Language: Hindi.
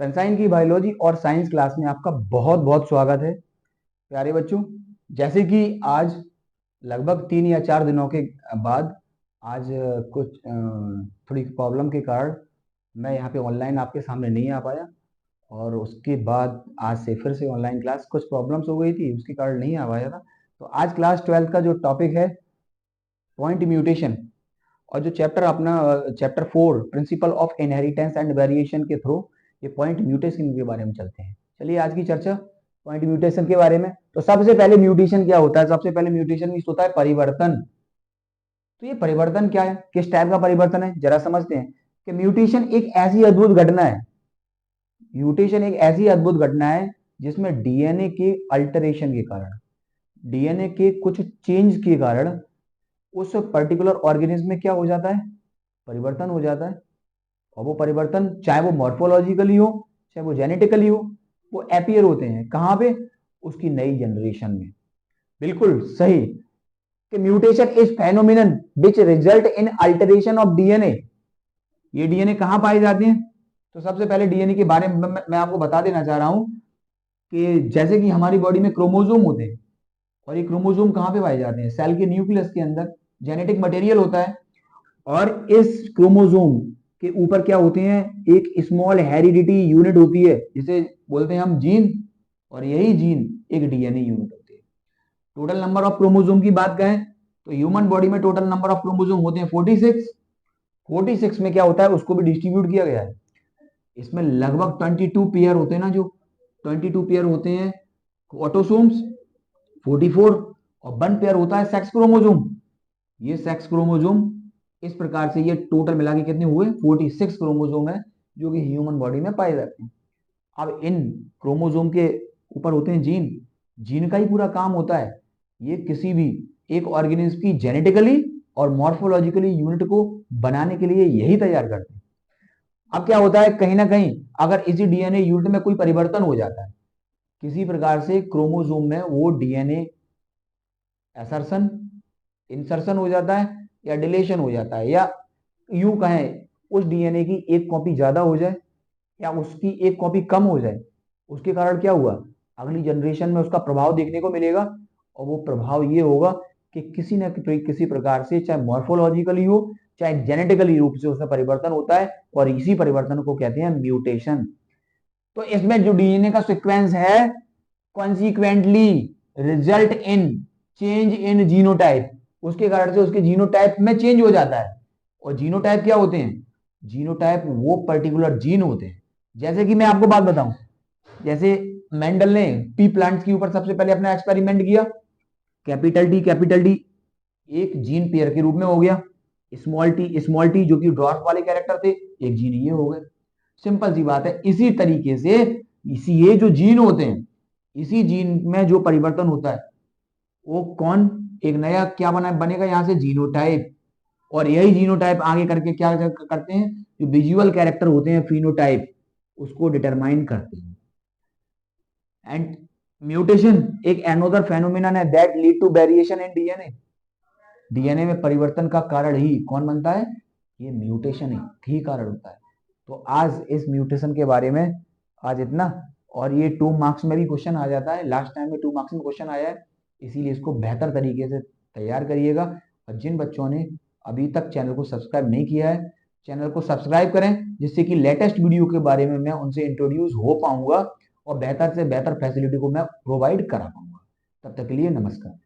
सनशाइन की बायोलॉजी और साइंस क्लास में आपका बहुत बहुत स्वागत है प्यारे बच्चों। जैसे कि आज लगभग 3 या 4 दिनों के बाद आज कुछ थोड़ी प्रॉब्लम के कारण मैं यहाँ पे ऑनलाइन आपके सामने नहीं आ पाया, और उसके बाद आज से फिर से ऑनलाइन क्लास कुछ प्रॉब्लम्स हो गई थी, उसके कारण नहीं आ पाया था। तो आज क्लास 12th का जो टॉपिक है पॉइंट म्यूटेशन, और जो चैप्टर अपना chapter 4 principle of inheritance and variation के थ्रू ये पॉइंट म्यूटेशन के बारे में चलते हैं। चलिए आज की चर्चा पॉइंट म्यूटेशन के बारे में। तो सबसे पहले म्यूटेशन क्या होता है? सबसे पहले म्यूटेशन मीन्स होता है परिवर्तन। तो ये परिवर्तन क्या है, किस टाइप का परिवर्तन है, जरा समझते हैं कि म्यूटेशन एक ऐसी अद्भुत घटना है, म्यूटेशन एक ऐसी अद्भुत घटना है जिसमें डीएनए के अल्टरेशन के कारण, डीएनए के कुछ चेंज के कारण उस पर्टिकुलर ऑर्गेनिज्म में क्या हो जाता है, परिवर्तन हो जाता है। और वो परिवर्तन चाहे वो मॉर्फोलॉजिकली हो चाहे वो जेनेटिकली हो, वो एपियर होते हैं कहां पे, उसकी नई जनरेशन में। बिल्कुल सही कि mutation is phenomenon which result in alteration of DNA. ये डीएनए कहां पाए जाते हैं? तो सबसे पहले डीएनए के बारे में मैं आपको बता देना चाह रहा हूं कि जैसे कि हमारी बॉडी में क्रोमोजोम होते हैं, और ये क्रोमोजोम कहां पे पाए जाते हैं? सेल के न्यूक्लियस के अंदर जेनेटिक मटेरियल होता है, और इस क्रोमोजोम के ऊपर क्या होते हैं, एक स्मॉल हेरिडिटी यूनिट होती है जिसे बोलते हैं हम जीन, और यही जीन एक डीएनए यूनिट होती है। टोटल नंबर ऑफ क्रोमोजोम की बात करें तो ह्यूमन बॉडी में टोटल नंबर ऑफ क्रोमोजोम होते हैं 46। 46 में क्या होता है, उसको भी डिस्ट्रीब्यूट किया गया है। इसमें लगभग 22 पेयर होते हैं ना, जो 22 पेयर होते हैं ऑटोसोम्स 44, और 1 पेयर होता है सेक्स क्रोमोजोम। ये सेक्स क्रोमोजोम इस प्रकार से ये टोटल मिला के कितने हुए, 46 क्रोमोजोम है जो कि ह्यूमन बॉडी में पाए जाते हैं। अब इन क्रोमोजोम के ऊपर होते हैं जीन, जीन का ही पूरा काम होता है, ये किसी भी एक ऑर्गेनिज्म की जेनेटिकली और मॉर्फोलॉजिकली यूनिट को बनाने के लिए यही तैयार करते हैं। अब क्या होता है, कहीं ना कहीं अगर इसी डीएनए यूनिट में कोई परिवर्तन हो जाता है किसी प्रकार से क्रोमोजोम में, वो डीएनए एसर्शन, इंसर्शन हो जाता है या डिलेशन हो जाता है, या यूं कहें उस डीएनए की एक कॉपी ज्यादा हो जाए या उसकी एक कॉपी कम हो जाए, उसके कारण क्या हुआ, अगली जनरेशन में उसका प्रभाव देखने को मिलेगा। और वो प्रभाव ये होगा कि किसी न किसी प्रकार से, चाहे मॉर्फोलॉजिकली हो चाहे जेनेटिकली रूप से उसमें परिवर्तन होता है, और इसी परिवर्तन को कहते हैं म्यूटेशन। तो इसमें जो डीएनए का सीक्वेंस है consequently result in change in genotype, उसके कारण से उसके जीनोटाइप में चेंज हो जाता है। और जीनोटाइप क्या होते हैं, जीनोटाइप वो पर्टिकुलर जीन होते हैं। जैसे कि मैं आपको बात बताऊं, जैसे मेंडल ने पी प्लांट्स के ऊपर सबसे पहले अपना एक्सपेरिमेंट किया, कैपिटल डी एक जीन पेयर के रूप में हो गया, स्मॉल टी जो कि ड्वार्फ वाले कैरेक्टर थे, एक जीन ये हो गए। सिंपल सी बात है। इसी तरीके से इसी ये जो जीन होते हैं, इसी जीन में जो परिवर्तन होता है वो कौन, एक नया क्या बनेगा यहां से, जीनोटाइप। और यही जीनोटाइप आगे करके क्या करते हैं, जो विजुअल कैरेक्टर होते हैं फिनोटाइप, उसको डिटरमाइन करते हैं। एंड म्यूटेशन एक एनोदर फेनोमेनन है that lead to variation in DNA. DNA में परिवर्तन का कारण ही कौन बनता है, ये म्यूटेशन ही कारण होता है। तो आज इस म्यूटेशन के बारे में आज इतना। और ये 2 मार्क्स में भी क्वेश्चन आ जाता है, लास्ट टाइम में 2 मार्क्स में क्वेश्चन आया है, इसीलिए इसको बेहतर तरीके से तैयार करिएगा। और जिन बच्चों ने अभी तक चैनल को सब्सक्राइब नहीं किया है, चैनल को सब्सक्राइब करें, जिससे कि लेटेस्ट वीडियो के बारे में मैं उनसे इंट्रोड्यूस हो पाऊंगा और बेहतर से बेहतर फैसिलिटी को मैं प्रोवाइड करा पाऊंगा। तब तक के लिए नमस्कार।